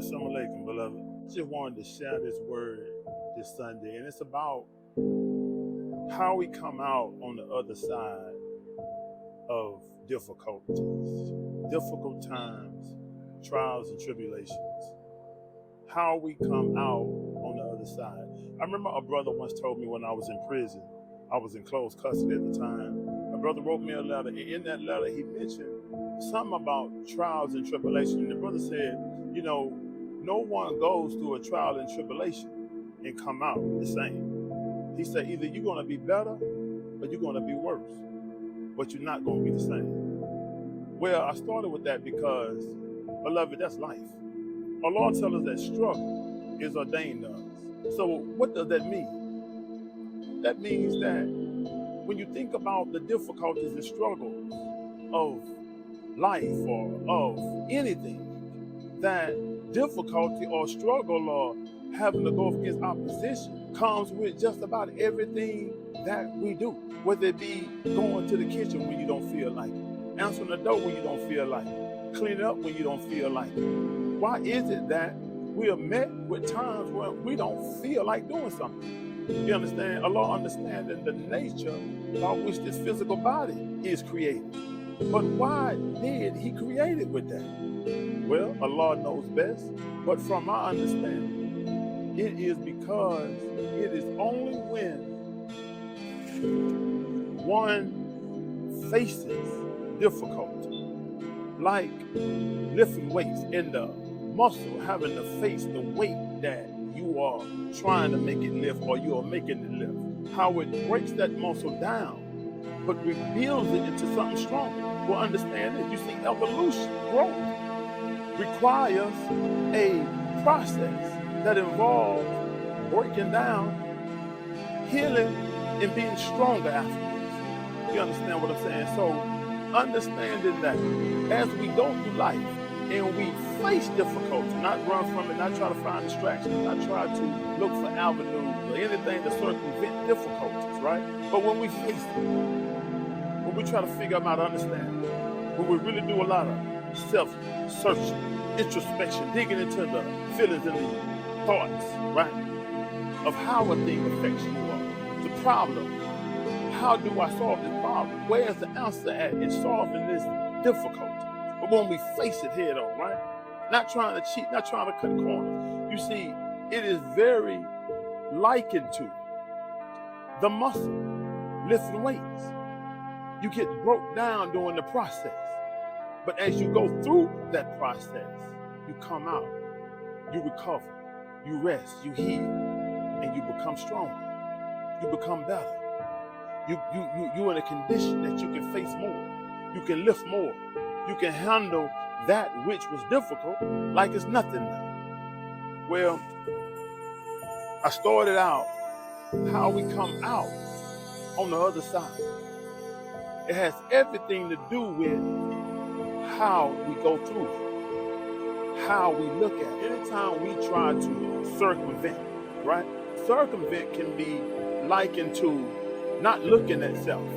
Assalamu alaikum, beloved. Just wanted to share this word this Sunday, and it's about how we come out on the other side of difficulties, difficult times, trials and tribulations. How we come out on the other side. I remember a brother once told me when I was in prison, I was in close custody at the time. My brother wrote me a letter, and in that letter he mentioned something about trials and tribulation. And the brother said, you know, no one goes through a trial and tribulation and come out the same. He said either you're going to be better or you're going to be worse, but you're not going to be the same. Well, I started with that because, beloved, that's life. Allah tells us that struggle is ordained to us. So what does that mean? That means that when you think about the difficulties and struggles of life or of anything, that difficulty or struggle or having to go against opposition comes with just about everything that we do. Whether it be going to the kitchen when you don't feel like it, answering the door when you don't feel like it, cleaning up when you don't feel like it. Why is it that we are met with times when we don't feel like doing something? You understand? Allah understanding the nature by which this physical body is created. But why did He create it with that? Well, Allah knows best. But from my understanding, it is because it is only when one faces difficulty, like lifting weights in the muscle, having to face the weight that you are trying to make it lift or you are making it lift, how it breaks that muscle down, but rebuilds it into something stronger. Well, understand this. You see, evolution, growth, requires a process that involves breaking down, healing, and being stronger afterwards. You understand what I'm saying? So, understanding that as we go through life and we face difficulty, not run from it, not try to find distractions, not try to look for avenues or anything to circumvent difficulties, right? But when we face it, when we try to figure out how to understand, when we really do a lot of self-searching, introspection, digging into the feelings and the thoughts, right, of how a thing affects you, the problem, how do I solve this problem? Where's the answer at in solving this difficulty? But when we face it head on, right, not trying to cheat, not trying to cut corners, you see, it is very likened to the muscle lifting weights. You get broke down during the process. But as you go through that process, you come out, you recover, you rest, you heal, and you become stronger. You become better. You're in a condition that you can face more. You can lift more. You can handle that which was difficult like it's nothing now. Well, I started out how we come out on the other side. It has everything to do with how we go through it, how we look at it. Anytime we try to circumvent, right? Circumvent can be likened to not looking at self,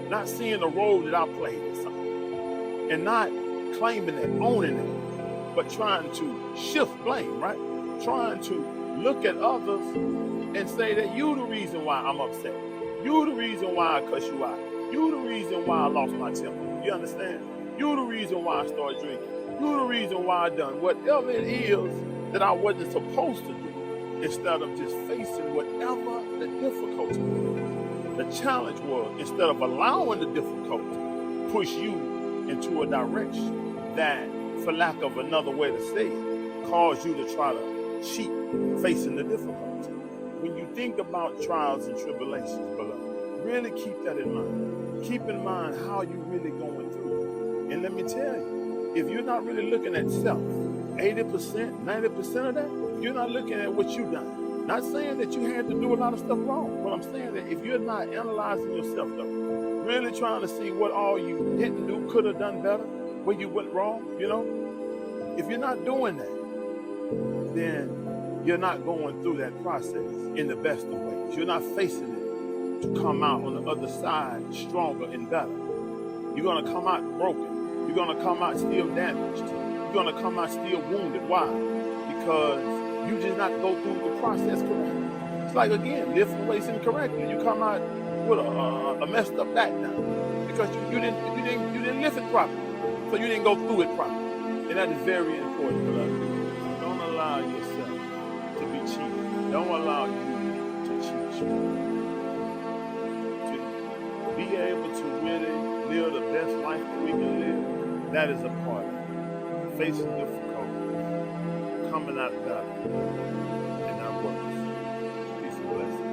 not seeing the role that I played in something, and not claiming it, owning it, but trying to shift blame, right? Trying to look at others and say that you the reason why I'm upset. You the reason why I cuss you out. You the reason why I lost my temper. You understand? You the reason why I started drinking. You the reason why I done whatever it is that I wasn't supposed to do, instead of just facing whatever the difficulty was, the challenge was, instead of allowing the difficulty push you into a direction that, for lack of another way to say it, cause you to try to cheat facing the difficulty. When you think about trials and tribulations, beloved, really keep that in mind. Keep in mind how you really going through it. And let me tell you, if you're not really looking at self, 80%, 90% of that, you're not looking at what you've done. Not saying that you had to do a lot of stuff wrong, but I'm saying that if you're not analyzing yourself though, really trying to see what all you didn't do, could have done better, where you went wrong, you know, if you're not doing that, then you're not going through that process in the best of ways. You're not facing it to come out on the other side stronger and better. You're going to come out broken. You're going to come out still damaged. You're going to come out still wounded. Why? Because you did not go through the process correctly. It's like, again, lifting weights incorrectly. You come out with a messed up back now because you didn't lift it properly. So you didn't go through it properly. And that is very important, beloved. Don't allow yourself to be cheated. Don't allow you to cheat you. To be able to really live the best life that we can live, that is a part of it. Facing difficulties, coming out better, and not worse. Peace and blessing.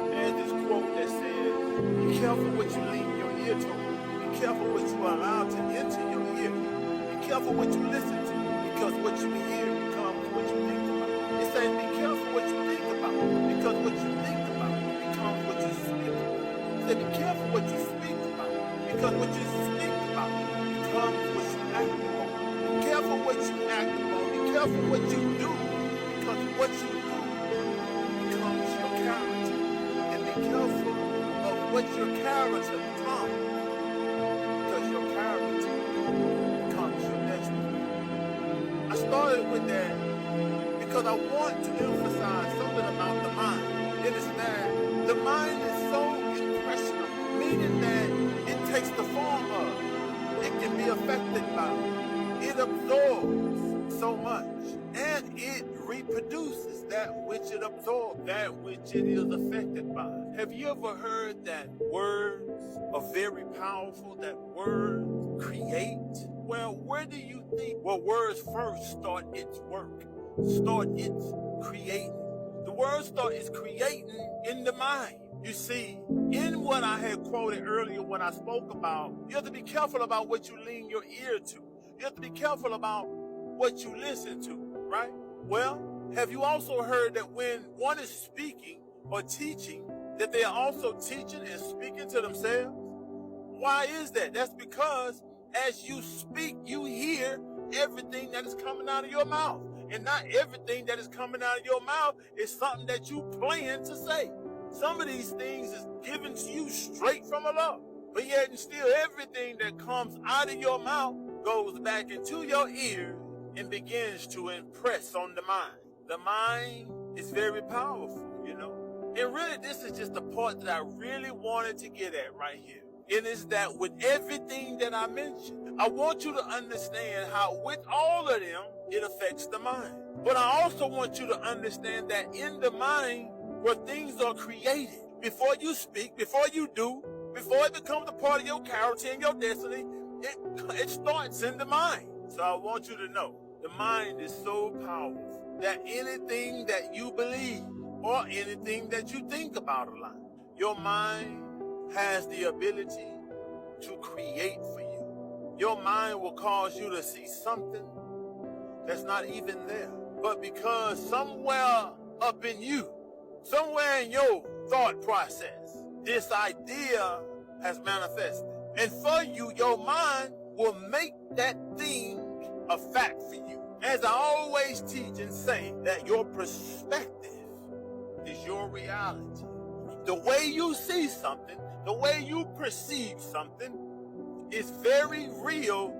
There's this quote that says, be careful what you lean your ear to. Be careful what you allow to enter your ear. Be careful what you listen to, because what you hear becomes what you think about. It says, be careful what you think about, because what you think about becomes what you speak about. It says, be careful what you speak about, because what you speak about becomes what you act upon. Be careful what you act upon. Be careful what you do, because what you do becomes your character. And be careful of what your character becomes, because your character becomes your destiny. I started with that because I want to emphasize something about the mind. It is that the mind is so impressionable, meaning that it takes the form of, it can be affected by, it absorbs so much, and it reproduces that which it absorbs, that which it is affected by. Have you ever heard that words are very powerful, that words create? Well, where do you think words first start its work, start its creating? The word start its creating in the mind. You see, in what I had quoted earlier when I spoke about, you have to be careful about what you lean your ear to. You have to be careful about what you listen to, right? Well, have you also heard that when one is speaking or teaching, that they are also teaching and speaking to themselves? Why is that? That's because as you speak, you hear everything that is coming out of your mouth. And not everything that is coming out of your mouth is something that you plan to say. Some of these things is given to you straight from Allah. But yet and still everything that comes out of your mouth goes back into your ear and begins to impress on the mind. The mind is very powerful, you know. And really, this is just the part that I really wanted to get at right here. It is that with everything that I mentioned, I want you to understand how with all of them, it affects the mind. But I also want you to understand that in the mind, where things are created, before you speak, before you do, before it becomes a part of your character and your destiny, it starts in the mind. So I want you to know, the mind is so powerful that anything that you believe or anything that you think about a lot, your mind has the ability to create for you. Your mind will cause you to see something that's not even there. But because somewhere up in you, somewhere in your thought process, this idea has manifested. And for you, your mind will make that thing a fact for you. As I always teach and say, that your perspective is your reality. The way you see something, the way you perceive something is very real,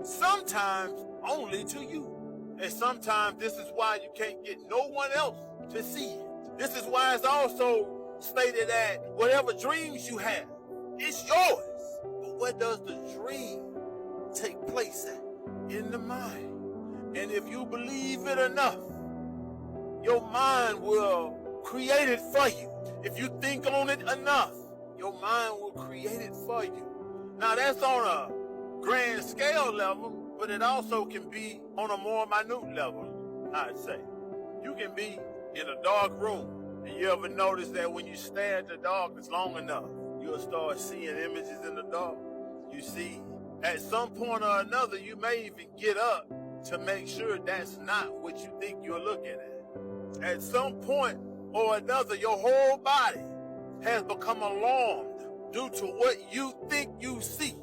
sometimes only to you. And sometimes this is why you can't get no one else to see it. This is why it's also stated that whatever dreams you have, it's yours. But where does the dream take place at? In the mind. And if you believe it enough, your mind will create it for you. If you think on it enough, your mind will create it for you. Now that's on a grand scale level, but it also can be on a more minute level, I'd say. You can be in a dark room, and you ever notice that when you stare at the darkness long enough, you'll start seeing images in the dark. You see, at some point or another, you may even get up to make sure that's not what you think you're looking at. At some point or another, your whole body has become alarmed due to what you think you see.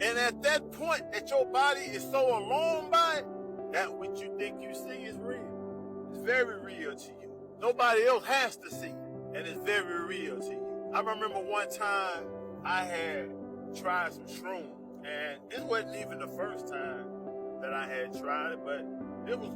And at that point that your body is so alarmed by it, that what you think you see is real. It's very real to you. Nobody else has to see it, and it's very real to you. I remember one time I had tried some shrooms, and this wasn't even the first time that I had tried it, but it was